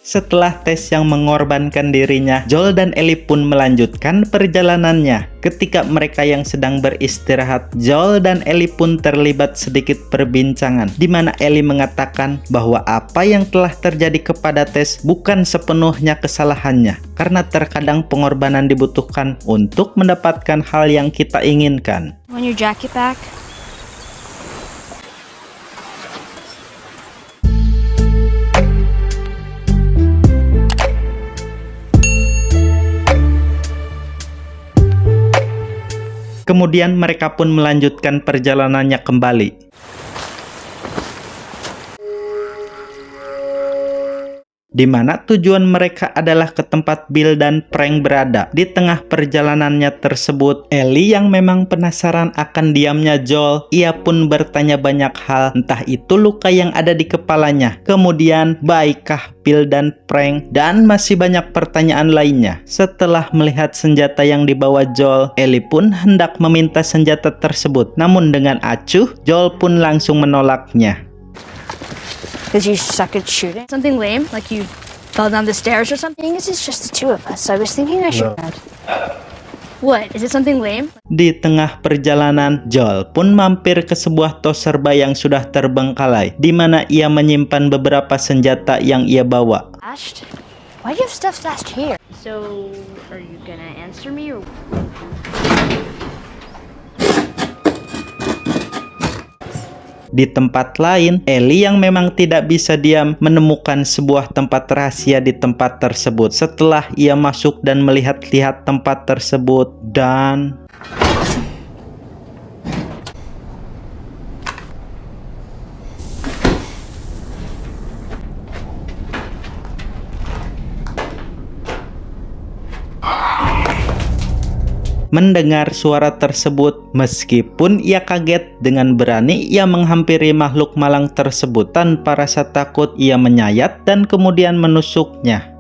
Setelah tes yang mengorbankan dirinya, Joel dan Ellie pun melanjutkan perjalanannya. Ketika mereka yang sedang beristirahat, Joel dan Ellie pun terlibat sedikit perbincangan, di mana Ellie mengatakan bahwa apa yang telah terjadi kepada Tess bukan sepenuhnya kesalahannya, karena terkadang pengorbanan dibutuhkan untuk mendapatkan hal yang kita inginkan. Want your jacket back? Kemudian mereka pun melanjutkan perjalanannya kembali. Di mana tujuan mereka adalah ke tempat Bill dan Frank berada. Di tengah perjalanannya tersebut, Ellie yang memang penasaran akan diamnya Joel, ia pun bertanya banyak hal, entah itu luka yang ada di kepalanya, kemudian baikkah Bill dan Frank, dan masih banyak pertanyaan lainnya. Setelah melihat senjata yang dibawa Joel, Ellie pun hendak meminta senjata tersebut, namun dengan acuh, Joel pun langsung menolaknya. Because you suck at shooting? Something lame? Like you fell down the stairs or something? It's just the two of us. I was thinking I should add. What? Is it something lame? Di tengah perjalanan, Joel pun mampir ke sebuah tos serba yang sudah terbengkalai, di mana ia menyimpan beberapa senjata yang ia bawa. Stashed? Why do you have stuff stashed here? So, are you gonna answer me or... Di tempat lain, Ellie yang memang tidak bisa diam menemukan sebuah tempat rahasia di tempat tersebut. Setelah ia masuk dan melihat-lihat tempat tersebut, dan mendengar suara tersebut, meskipun ia kaget, dengan berani ia menghampiri makhluk malang tersebut. Tanpa rasa takut, ia menyayat dan kemudian menusuknya.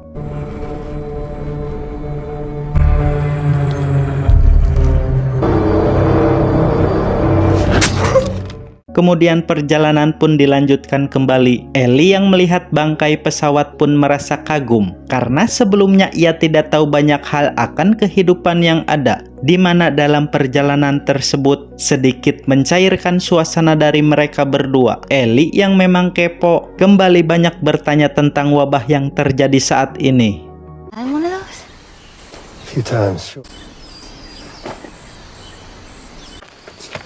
Kemudian perjalanan pun dilanjutkan kembali. Ellie yang melihat bangkai pesawat pun merasa kagum, karena sebelumnya ia tidak tahu banyak hal akan kehidupan yang ada, di mana dalam perjalanan tersebut sedikit mencairkan suasana dari mereka berdua. Ellie yang memang kepo kembali banyak bertanya tentang wabah yang terjadi saat ini. I'm one of those? A few times.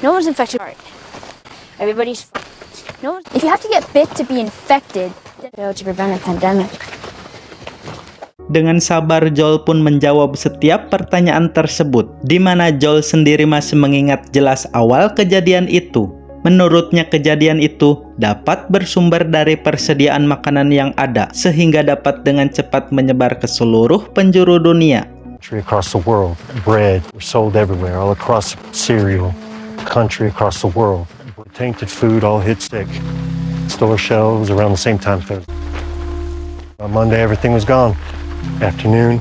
No one's infected. Everybody's... No one... If you have to get bit to be infected, to prevent a pandemic. Dengan sabar, Joel pun menjawab setiap pertanyaan tersebut, di mana Joel sendiri masih mengingat jelas awal kejadian itu. Menurutnya kejadian itu dapat bersumber dari persediaan makanan yang ada, sehingga dapat dengan cepat menyebar ke seluruh penjuru dunia. Across the world, bread were sold everywhere, all across cereal, country across the world. Tainted food all hit stick. Store shelves around the same time. On Monday, everything was gone. Afternoon.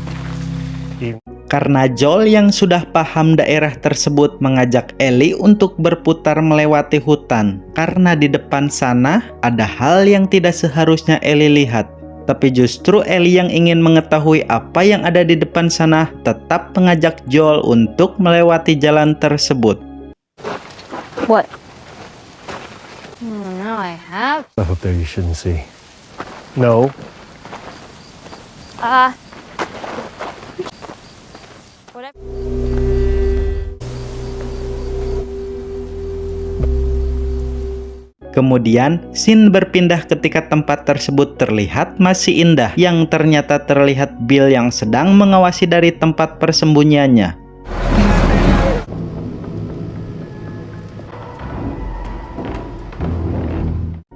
Karena Joel yang sudah paham daerah tersebut mengajak Ellie untuk berputar melewati hutan, karena di depan sana ada hal yang tidak seharusnya Ellie lihat. Tapi justru Ellie yang ingin mengetahui apa yang ada di depan sana tetap mengajak Joel untuk melewati jalan tersebut. What? Now I have. Stuff up there you shouldn't see. No. Whatever. Kemudian, scene berpindah ketika tempat tersebut terlihat masih indah, yang ternyata terlihat Bill yang sedang mengawasi dari tempat persembunyiannya.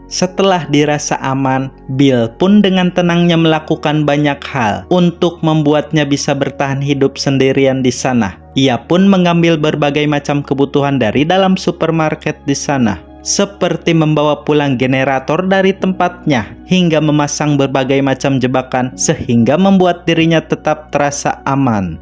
Setelah dirasa aman, Bill pun dengan tenangnya melakukan banyak hal untuk membuatnya bisa bertahan hidup sendirian di sana. Ia pun mengambil berbagai macam kebutuhan dari dalam supermarket di sana, seperti membawa pulang generator dari tempatnya, hingga memasang berbagai macam jebakan sehingga membuat dirinya tetap terasa aman.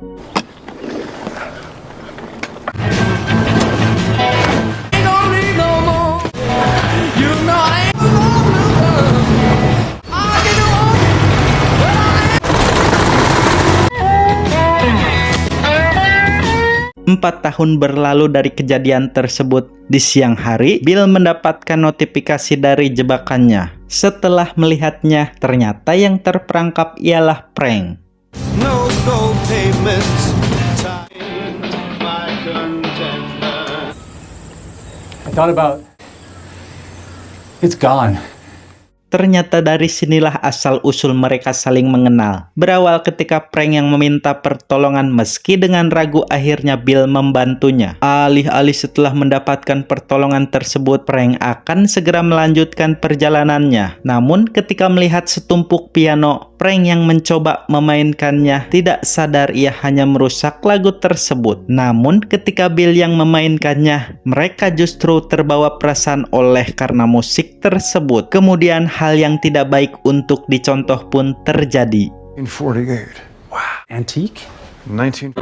4 tahun berlalu dari kejadian tersebut. Di siang hari, Bill mendapatkan notifikasi dari jebakannya. Setelah melihatnya, ternyata yang terperangkap ialah prank. No gold payments, time my contentment. I thought about it's gone. Ternyata dari sinilah asal-usul mereka saling mengenal. Berawal ketika prank yang meminta pertolongan meski dengan ragu akhirnya Bill membantunya. Alih-alih setelah mendapatkan pertolongan tersebut, prank akan segera melanjutkan perjalanannya. Namun ketika melihat setumpuk piano, prank yang mencoba memainkannya tidak sadar ia hanya merusak lagu tersebut. Namun ketika Bill yang memainkannya, mereka justru terbawa perasaan oleh karena musik tersebut. Kemudian hal yang tidak baik untuk dicontoh pun terjadi. In 48. Antique? 19.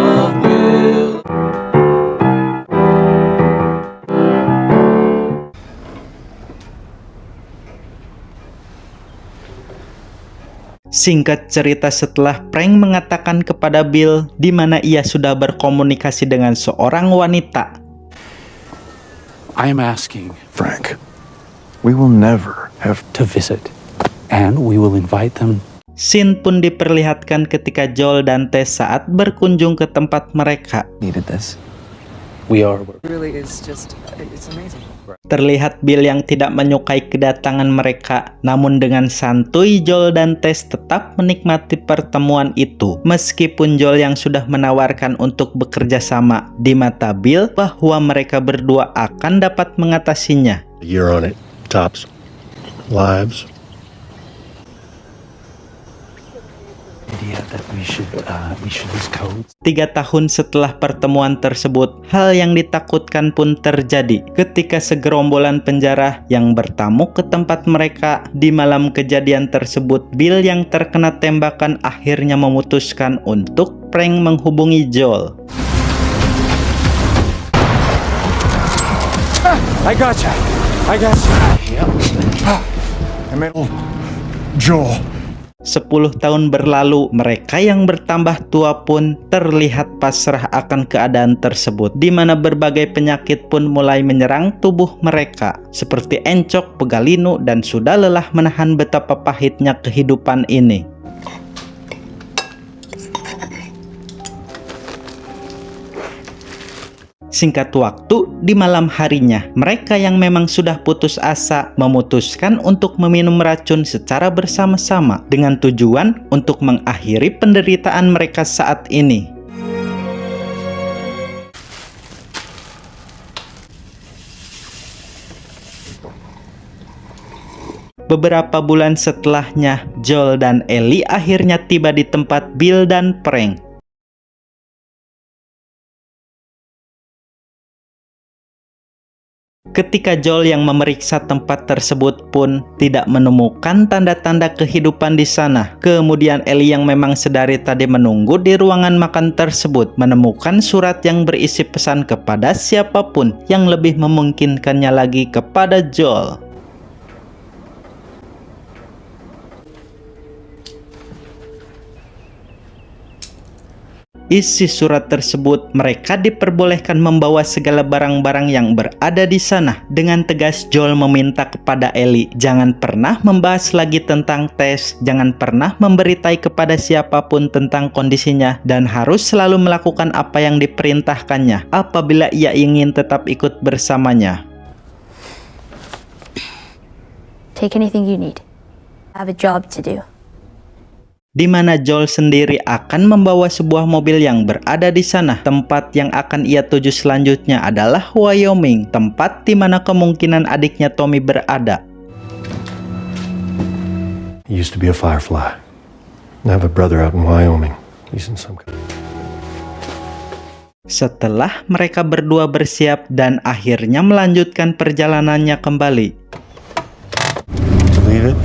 Singkat cerita, setelah prank mengatakan kepada Bill di mana ia sudah berkomunikasi dengan seorang wanita. I am asking Frank, we will never have to visit, and we will invite them. Scene pun diperlihatkan ketika Joel dan Tess saat berkunjung ke tempat mereka. needed this. We are. Really is just, it's amazing. Terlihat Bill yang tidak menyukai kedatangan mereka, namun dengan santuy Joel dan Tess tetap menikmati pertemuan itu. Meskipun Joel yang sudah menawarkan untuk bekerja sama, di mata Bill bahwa mereka berdua akan dapat mengatasinya. You're on it. Tops. Lives. Idea that we should use codes. 3 tahun setelah pertemuan tersebut, hal yang ditakutkan pun terjadi ketika segerombolan penjara yang bertamu ke tempat mereka. Di malam kejadian tersebut, Bill yang terkena tembakan akhirnya memutuskan untuk prank menghubungi Joel. I gotcha. I gotcha. I made Joel. 10 tahun berlalu, mereka yang bertambah tua pun terlihat pasrah akan keadaan tersebut, di mana berbagai penyakit pun mulai menyerang tubuh mereka, seperti encok, pegalinu, dan sudah lelah menahan betapa pahitnya kehidupan ini. Singkat waktu, di malam harinya, mereka yang memang sudah putus asa memutuskan untuk meminum racun secara bersama-sama dengan tujuan untuk mengakhiri penderitaan mereka saat ini. Beberapa bulan setelahnya, Joel dan Ellie akhirnya tiba di tempat Bill dan prank. Ketika Joel yang memeriksa tempat tersebut pun tidak menemukan tanda-tanda kehidupan di sana. Kemudian Ellie yang memang sedari tadi menunggu di ruangan makan tersebut menemukan surat yang berisi pesan kepada siapapun yang lebih memungkinkannya lagi kepada Joel. Isi surat tersebut, mereka diperbolehkan membawa segala barang-barang yang berada di sana. Dengan tegas Joel meminta kepada Ellie, jangan pernah membahas lagi tentang Tess, jangan pernah memberitai kepada siapapun tentang kondisinya, dan harus selalu melakukan apa yang diperintahkannya apabila ia ingin tetap ikut bersamanya. Take anything you need. I have a job to do. Di mana Joel sendiri akan membawa sebuah mobil yang berada di sana. Tempat yang akan ia tuju selanjutnya adalah Wyoming, tempat di mana kemungkinan adiknya Tommy berada. He used to be a firefly. I have a brother out in Wyoming. He's in some kind. Setelah mereka berdua bersiap dan akhirnya melanjutkan perjalanannya kembali. Believe it?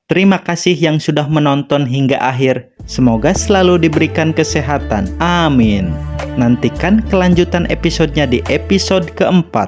Terima kasih yang sudah menonton hingga akhir. Semoga selalu diberikan kesehatan. Amin. Nantikan kelanjutan episodenya di episode keempat.